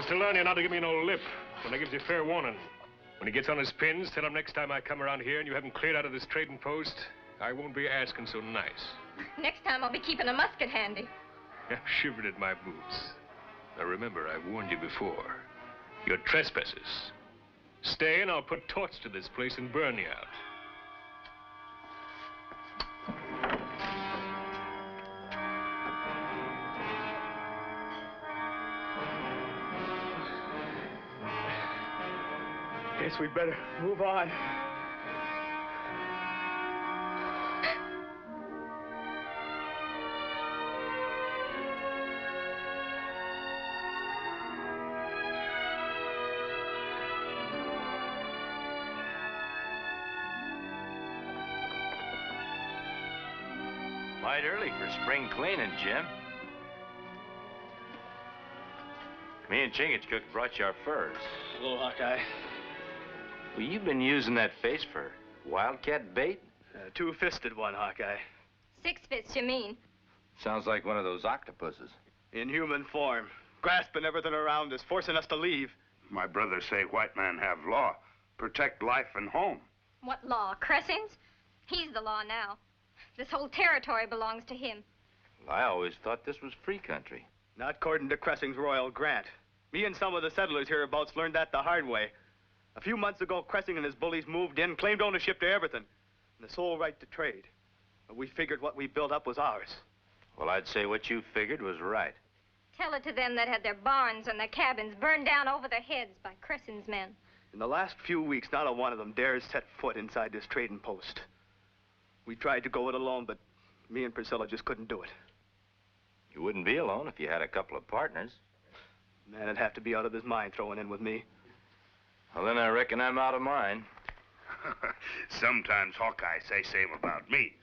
Mr. Lerner, not to give me no lip. When I gives you fair warning. When he gets on his pins, tell him next time I come around here and you haven't cleared out of this trading post, I won't be asking so nice. Next time I'll be keeping a musket handy. I'm shivered at my boots. Now remember, I warned you before. You're trespassers. Stay and I'll put torch to this place and burn you out. Guess we'd better move on. Quite early for spring cleaning, Jim. Me and Chingachgook brought you our furs. Hello, Hawkeye. Well, you've been using that face for wildcat bait? Two-fisted one, Hawkeye. 6 fists, you mean? Sounds like one of those octopuses. In human form. Grasping everything around us, forcing us to leave. My brothers say white man have law. Protect life and home. What law? Cressing's? He's the law now. This whole territory belongs to him. Well, I always thought this was free country. Not according to Cressing's royal grant. Me and some of the settlers hereabouts learned that the hard way. A few months ago, Cressing and his bullies moved in, claimed ownership to everything, and the sole right to trade. But we figured what we built up was ours. Well, I'd say what you figured was right. Tell it to them that had their barns and their cabins burned down over their heads by Cressing's men. In the last few weeks, not a one of them dares set foot inside this trading post. We tried to go it alone, but me and Priscilla just couldn't do it. You wouldn't be alone if you had a couple of partners. Man would have to be out of his mind throwing in with me. Well, then I reckon I'm out of mine. Sometimes Hawkeye say same about me.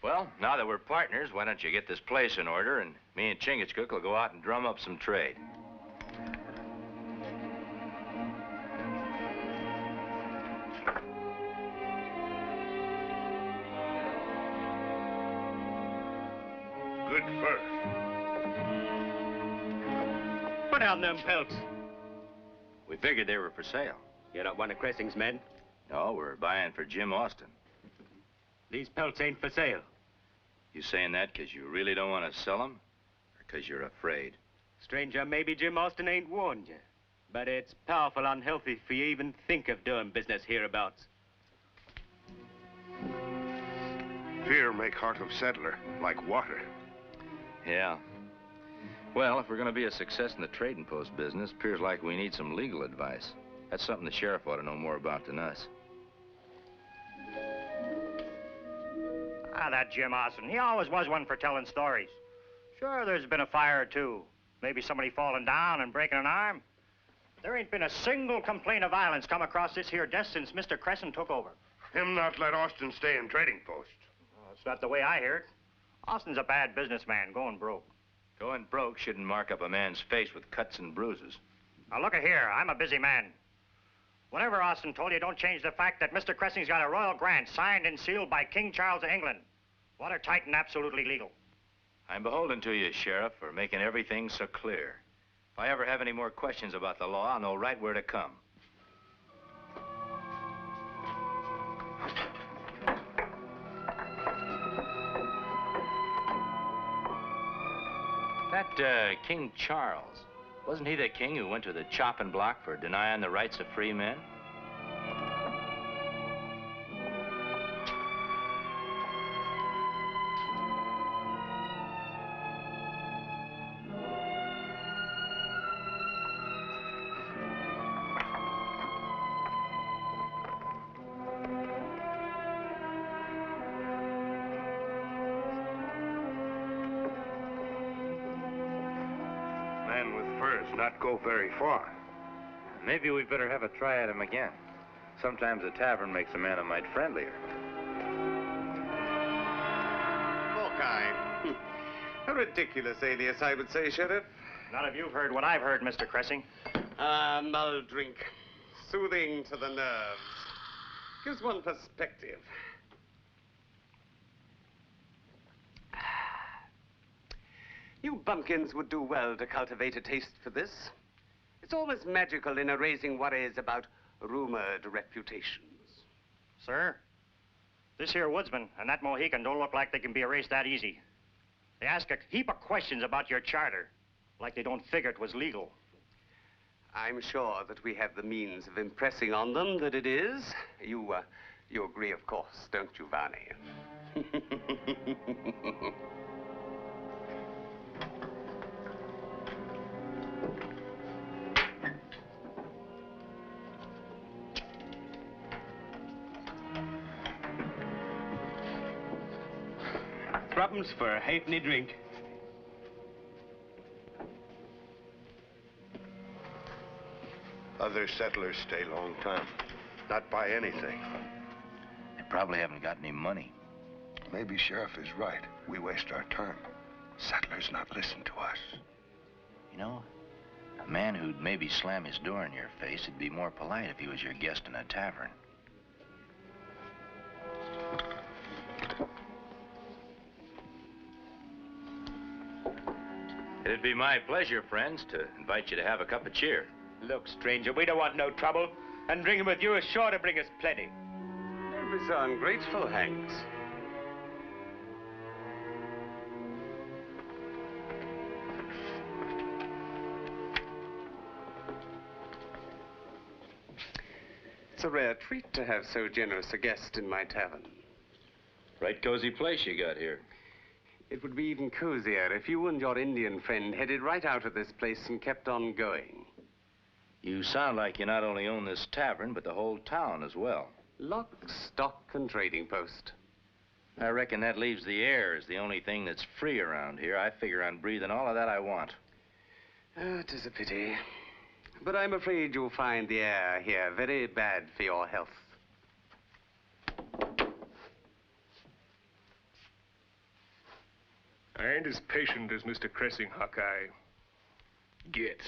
Well, now that we're partners, why don't you get this place in order, and me and Chingachgook will go out and drum up some trade. Good fur. Put down them pelts. We figured they were for sale. You're not one of Cressing's men? No, we're buying for Jim Austin. These pelts ain't for sale. You saying that because you really don't want to sell them, or because you're afraid? Stranger, maybe Jim Austin ain't warned you. But it's powerful unhealthy for you even think of doing business hereabouts. Fear make heart of settler like water. Yeah. Well, if we're going to be a success in the trading post business, appears like we need some legal advice. That's something the sheriff ought to know more about than us. Ah, that Jim Austin, he always was one for telling stories. Sure, there's been a fire or two. Maybe somebody falling down and breaking an arm. There ain't been a single complaint of violence come across this here desk since Mr. Cressing took over. Him not let Austin stay in trading post. That's not the way I hear it. Austin's a bad businessman, going broke. Going broke shouldn't mark up a man's face with cuts and bruises. Now, look here, I'm a busy man. Whatever Austin told you, don't change the fact that Mr. Cressing's got a royal grant signed and sealed by King Charles of England. Watertight and absolutely legal. I'm beholden to you, Sheriff, for making everything so clear. If I ever have any more questions about the law, I'll know right where to come. That King Charles, wasn't he the king who went to the chopping block for denying the rights of free men? Man with furs not go very far. Maybe we'd better have a try at him again. Sometimes a tavern makes a man a mite friendlier. Hawkeye. A ridiculous alias, I would say, Sheriff. None of you've heard what I've heard, Mr. Cressing. Mull drink. Soothing to the nerves. Gives one perspective. You bumpkins would do well to cultivate a taste for this. It's always magical in erasing worries about rumored reputations. Sir, this here woodsman and that Mohican don't look like they can be erased that easy. They ask a heap of questions about your charter, like they don't figure it was legal. I'm sure that we have the means of impressing on them that it is. You agree, of course, don't you, Varney? Threepence for a halfpenny drink. Other settlers stay long time. Not buy anything. They probably haven't got any money. Maybe Sheriff is right. We waste our time. Settlers not listen to us. You know, a man who'd maybe slam his door in your face would be more polite if he was your guest in a tavern. It'd be my pleasure, friends, to invite you to have a cup of cheer. Look, stranger, we don't want no trouble, and drinking with you is sure to bring us plenty. Don't be so ungrateful, Hanks. It's a rare treat to have so generous a guest in my tavern. Right cozy place you got here. It would be even cozier if you and your Indian friend headed right out of this place and kept on going. You sound like you not only own this tavern, but the whole town as well. Lock, stock, and trading post. I reckon that leaves the air as the only thing that's free around here. I figure on breathing all of that I want. Oh, it is a pity. But I'm afraid you'll find the air here very bad for your health. I ain't as patient as Mr. Cressing, Hawkeye. Get.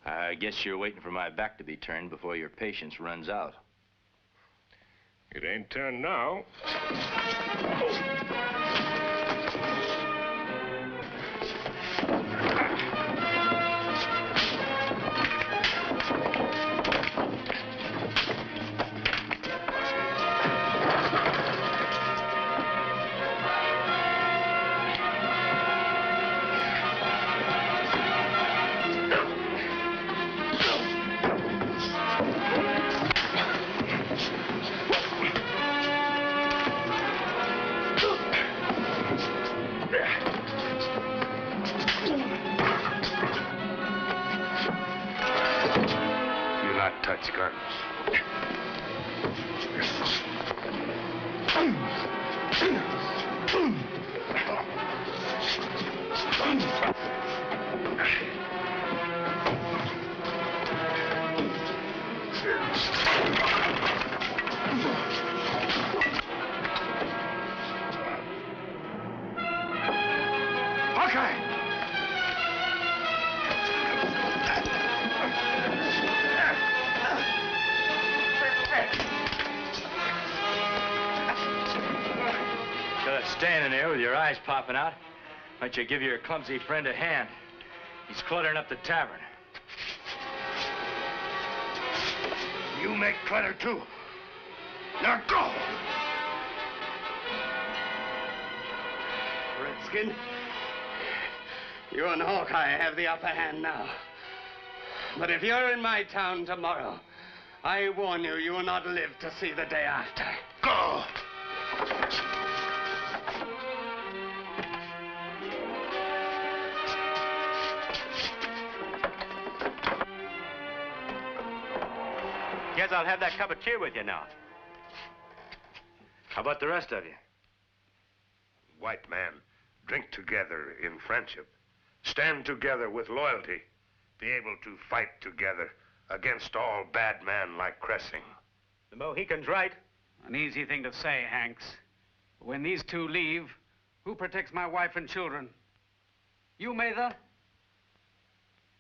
I guess you're waiting for my back to be turned before your patience runs out. It ain't turned now. Touch guns. Hawkeye! Standing there with your eyes popping out, why don't you give your clumsy friend a hand? He's cluttering up the tavern. You make clutter too. Now go! Redskin, you and Hawkeye have the upper hand now. But if you're in my town tomorrow, I warn you, you will not live to see the day after. Go! Guess I'll have that cup of tea with you now. How about the rest of you? White man, drink together in friendship. Stand together with loyalty. Be able to fight together against all bad men like Cressing. The Mohican's right. An easy thing to say, Hanks. When these two leave, who protects my wife and children? You, Mather?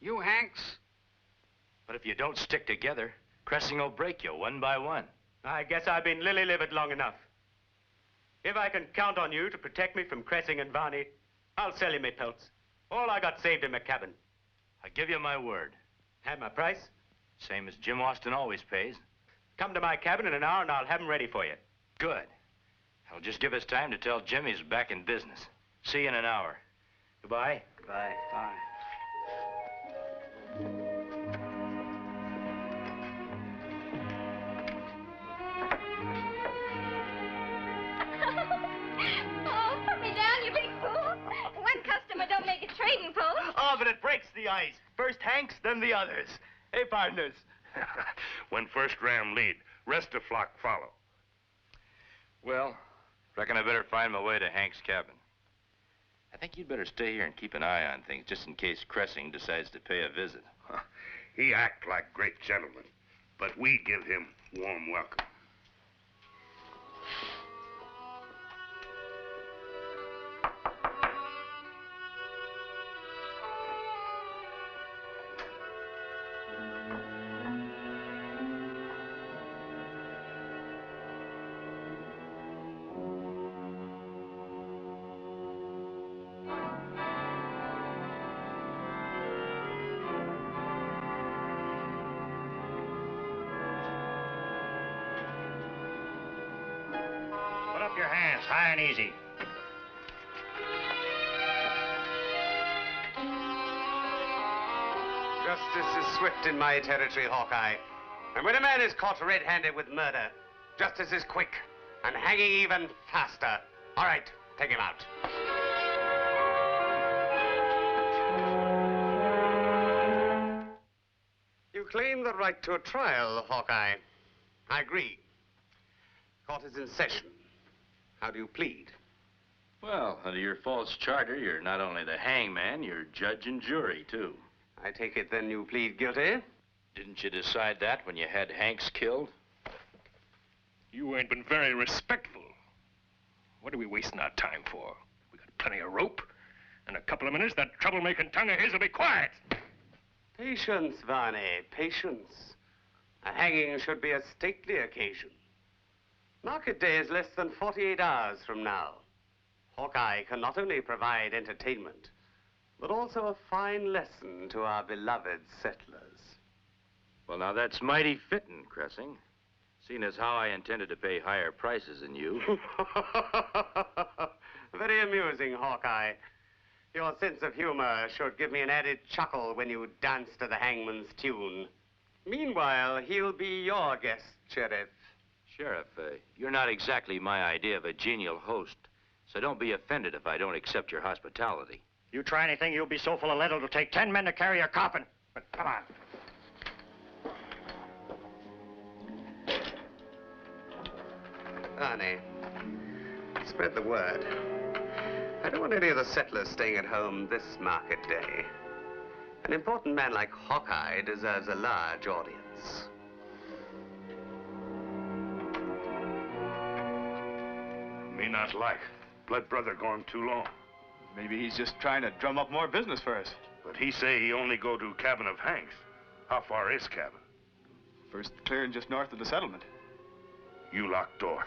You, Hanks? But if you don't stick together, Cressing will break you one by one. I guess I've been lily-livered long enough. If I can count on you to protect me from Cressing and Varney, I'll sell you my pelts. All I got saved in my cabin. I give you my word. Have my price? Same as Jim Austin always pays. Come to my cabin in an hour and I'll have 'em ready for you. Good. That'll just give us time to tell Jim he's back in business. See you in an hour. Goodbye. Goodbye. Bye. Oh, put me down, you big fool. One customer don't make a trading post. Oh, but it breaks the ice. First Hanks, then the others. Hey, partners. When first ram lead, rest of flock follow. Well, reckon I better find my way to Hank's cabin. I think you'd better stay here and keep an eye on things, just in case Cressing decides to pay a visit. He act like great gentleman, but we give him warm welcome. Put up your hands, high and easy. Justice is swift in my territory, Hawkeye. And when a man is caught red-handed with murder, justice is quick and hanging even faster. All right, take him out. You claim the right to a trial, Hawkeye. I agree. Court is in session. How do you plead? Well, under your false charter, you're not only the hangman, you're judge and jury, too. I take it then you plead guilty? Didn't you decide that when you had Hanks killed? You ain't been very respectful. What are we wasting our time for? We got plenty of rope. In a couple of minutes, that troublemaking tongue of his will be quiet. Patience, Varney, patience. A hanging should be a stately occasion. Market day is less than 48 hours from now. Hawkeye can not only provide entertainment, but also a fine lesson to our beloved settlers. Well, now, that's mighty fitting, Cressing. Seeing as how I intended to pay higher prices than you. Very amusing, Hawkeye. Your sense of humor should give me an added chuckle when you dance to the hangman's tune. Meanwhile, he'll be your guest, Sheriff. Sheriff, you're not exactly my idea of a genial host, so don't be offended if I don't accept your hospitality. You try anything, you'll be so full of lead it'll take 10 men to carry your coffin. But come on. Arnie, spread the word. I don't want any of the settlers staying at home this market day. An important man like Hawkeye deserves a large audience. Me not like. Blood brother gone too long. Maybe he's just trying to drum up more business for us. But he say he only go to cabin of Hanks. How far is cabin? First clearing just north of the settlement. You lock door.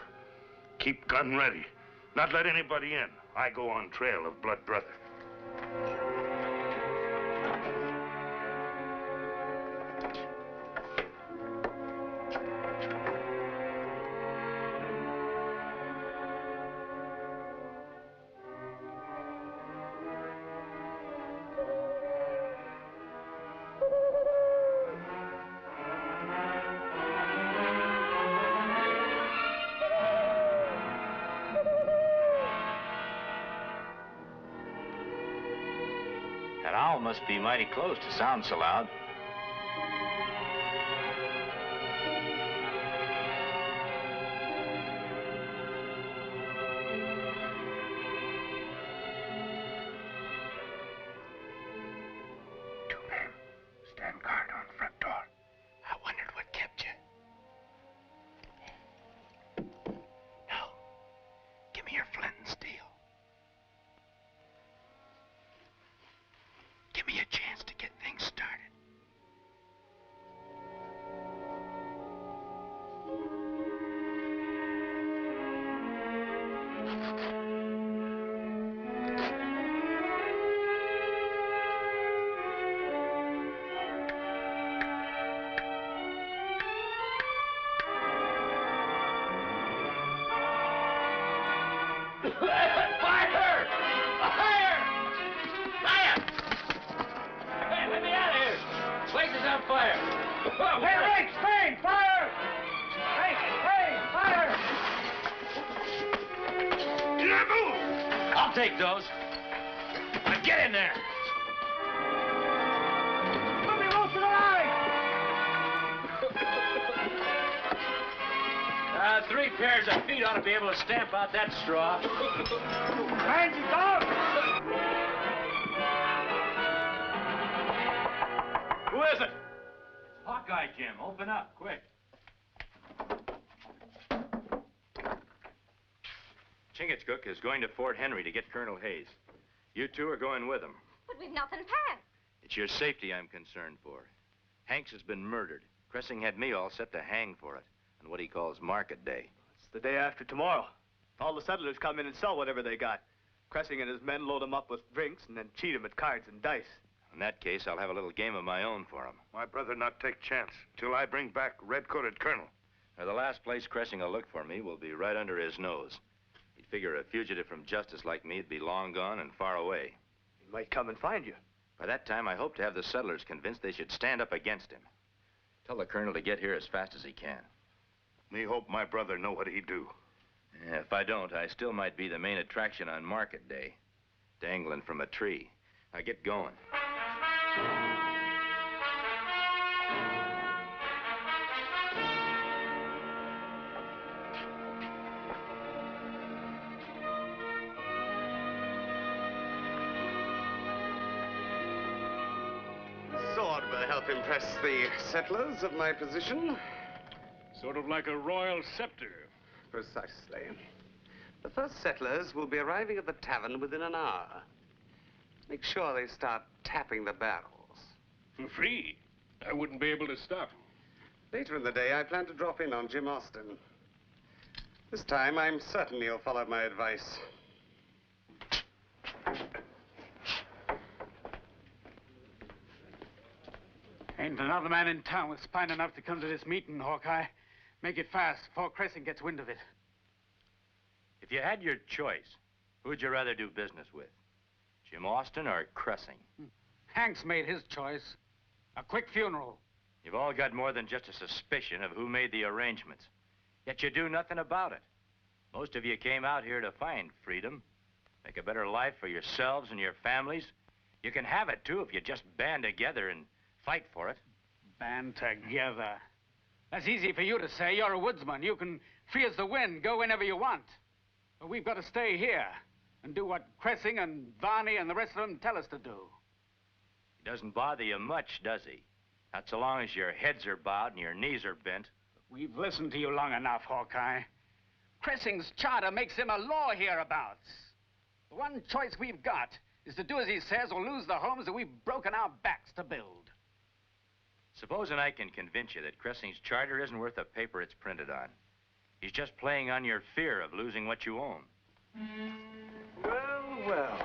Keep gun ready. Not let anybody in. I go on trail of blood brother. That owl must be mighty close to sound so loud. Two men. Stand guard on front door. I wondered what kept you. Now, give me your flint and steel. Give me a chance to get things started. fire! Hey, Rick, Spain, fire! Hey, fire! I'll take those. Now get in there. Let me roast it alive! 3 pairs of feet ought to be able to stamp out that straw. Mangy dog! Who is it? Hawkeye, Jim. Open up, quick. Chingachgook is going to Fort Henry to get Colonel Hayes. You two are going with him. But we've nothing packed. It's your safety I'm concerned for. Hanks has been murdered. Cressing had me all set to hang for it on what he calls Market Day. It's the day after tomorrow. All the settlers come in and sell whatever they got. Cressing and his men load them up with drinks and then cheat them at cards and dice. In that case, I'll have a little game of my own for him. My brother not take chance till I bring back red-coated colonel. Now, the last place Cressing will look for me will be right under his nose. He'd figure a fugitive from justice like me would be long gone and far away. He might come and find you. By that time, I hope to have the settlers convinced they should stand up against him. Tell the colonel to get here as fast as he can. Me hope my brother know what he do. If I don't, I still might be the main attraction on Market Day. Dangling from a tree. Now get going. Sword will help impress the settlers of my position. Sort of like a royal scepter. Precisely. The first settlers will be arriving at the tavern within an hour. Make sure they start tapping the barrels. For free. I wouldn't be able to stop. Later in the day, I plan to drop in on Jim Austin. This time, I'm certain he'll follow my advice. Ain't another man in town with spine enough to come to this meeting, Hawkeye. Make it fast before Cressing gets wind of it. If you had your choice, who'd you rather do business with? Jim Austin or Cressing? Hanks made his choice. A quick funeral. You've all got more than just a suspicion of who made the arrangements. Yet you do nothing about it. Most of you came out here to find freedom. Make a better life for yourselves and your families. You can have it, too, if you just band together and fight for it. Band together. That's easy for you to say. You're a woodsman. You can free as the wind, go whenever you want. But we've got to stay here and do what Cressing and Varney and the rest of them tell us to do. He doesn't bother you much, does he? Not so long as your heads are bowed and your knees are bent. We've listened to you long enough, Hawkeye. Cressing's charter makes him a law hereabouts. The one choice we've got is to do as he says or lose the homes that we've broken our backs to build. Supposing I can convince you that Cressing's charter isn't worth the paper it's printed on. He's just playing on your fear of losing what you own. Well, well.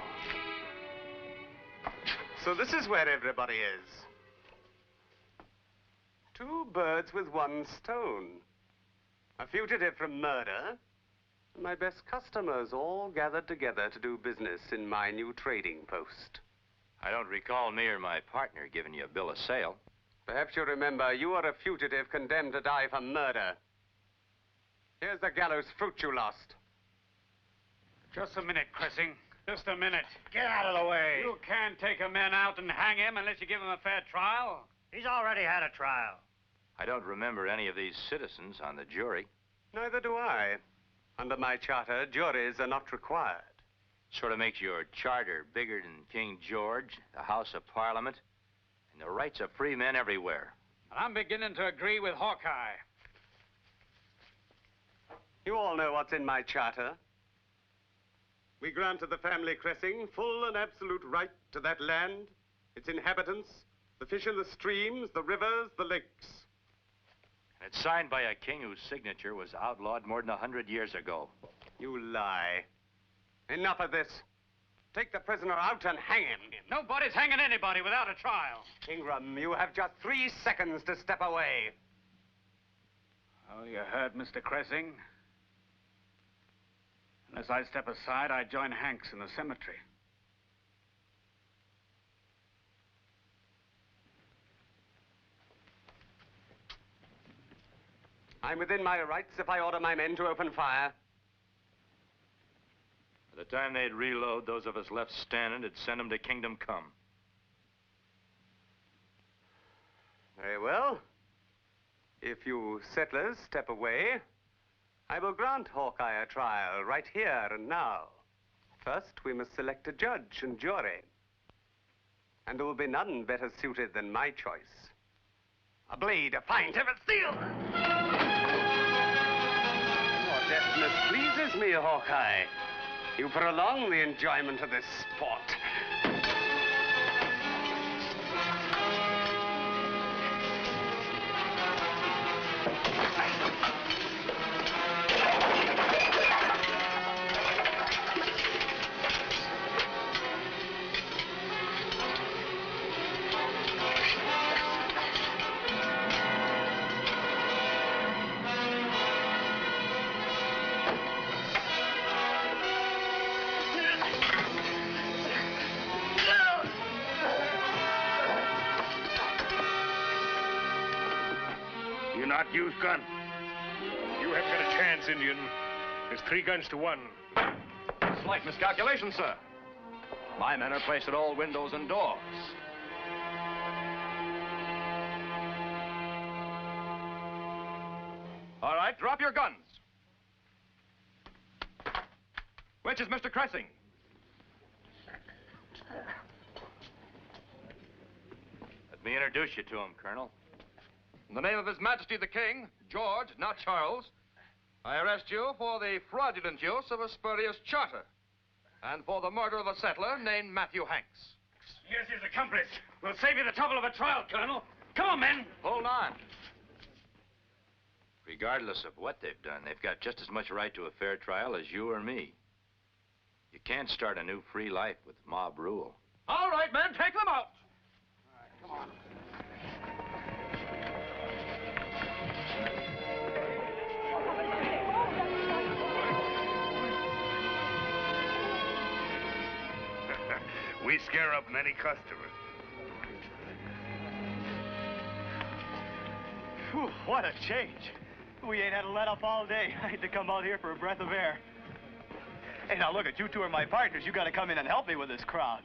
So this is where everybody is. 2 birds with 1 stone. A fugitive from murder, and my best customers all gathered together to do business in my new trading post. I don't recall me or my partner giving you a bill of sale. Perhaps you remember you are a fugitive condemned to die for murder. Here's the gallows fruit you lost. Just a minute, Cressing. Just a minute. Get out of the way. You can't take a man out and hang him unless you give him a fair trial. He's already had a trial. I don't remember any of these citizens on the jury. Neither do I. Under my charter, juries are not required. Sort of makes your charter bigger than King George, the House of Parliament, and the rights of free men everywhere. And I'm beginning to agree with Hawkeye. You all know what's in my charter. We grant to the family Cressing full and absolute right to that land, its inhabitants, the fish in the streams, the rivers, the lakes. And it's signed by a king whose signature was outlawed more than 100 years ago. You lie. Enough of this. Take the prisoner out and hang him. Nobody's hanging anybody without a trial. Ingram, you have just 3 seconds to step away. Oh, you heard, Mr. Cressing. Unless I step aside, I join Hanks in the cemetery. I'm within my rights if I order my men to open fire. By the time they'd reload, those of us left standing would send them to Kingdom Come. Very well. If you settlers step away, I will grant Hawkeye a trial right here and now. First, we must select a judge and jury. And there will be none better suited than my choice. A blade of fine tempered steel! Your deftness pleases me, Hawkeye. You prolong the enjoyment of this sport. Use gun. You haven't got a chance, Indian. There's 3 guns to 1. Slight miscalculation, sir. My men are placed at all windows and doors. All right, drop your guns. Which is Mr. Cressing? Let me introduce you to him, Colonel. In the name of His Majesty the King, George, not Charles, I arrest you for the fraudulent use of a spurious charter and for the murder of a settler named Matthew Hanks. Here's his accomplice. We'll save you the trouble of a trial, Colonel. Come on, men. Hold on. Regardless of what they've done, they've got just as much right to a fair trial as you or me. You can't start a new free life with mob rule. All right, men, take them out. All right, come on. We scare up many customers. Whew, what a change. We ain't had a let up all day. I had to come out here for a breath of air. Hey, now look, you 2 are my partners. You got to come in and help me with this crowd.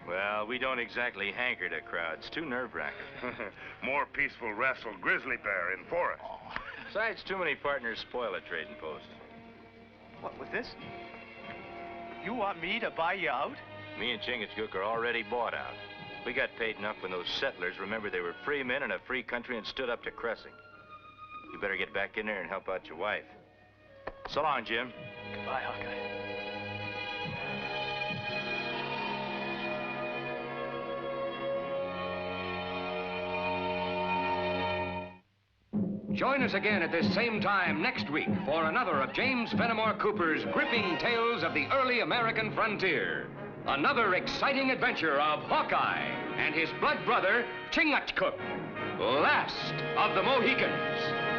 Well, we don't exactly hanker to crowds. Too nerve-wracking. More peaceful wrestle grizzly bear in forest. Oh. Besides, too many partners spoil a trading post. What, with this? You want me to buy you out? Me and Chingachgook are already bought out. We got paid enough when those settlers remembered they were free men in a free country and stood up to Cressing. You better get back in there and help out your wife. So long, Jim. Goodbye, Hawkeye. Join us again at this same time next week for another of James Fenimore Cooper's gripping tales of the early American frontier. Another exciting adventure of Hawkeye and his blood brother, Chingachgook, last of the Mohicans.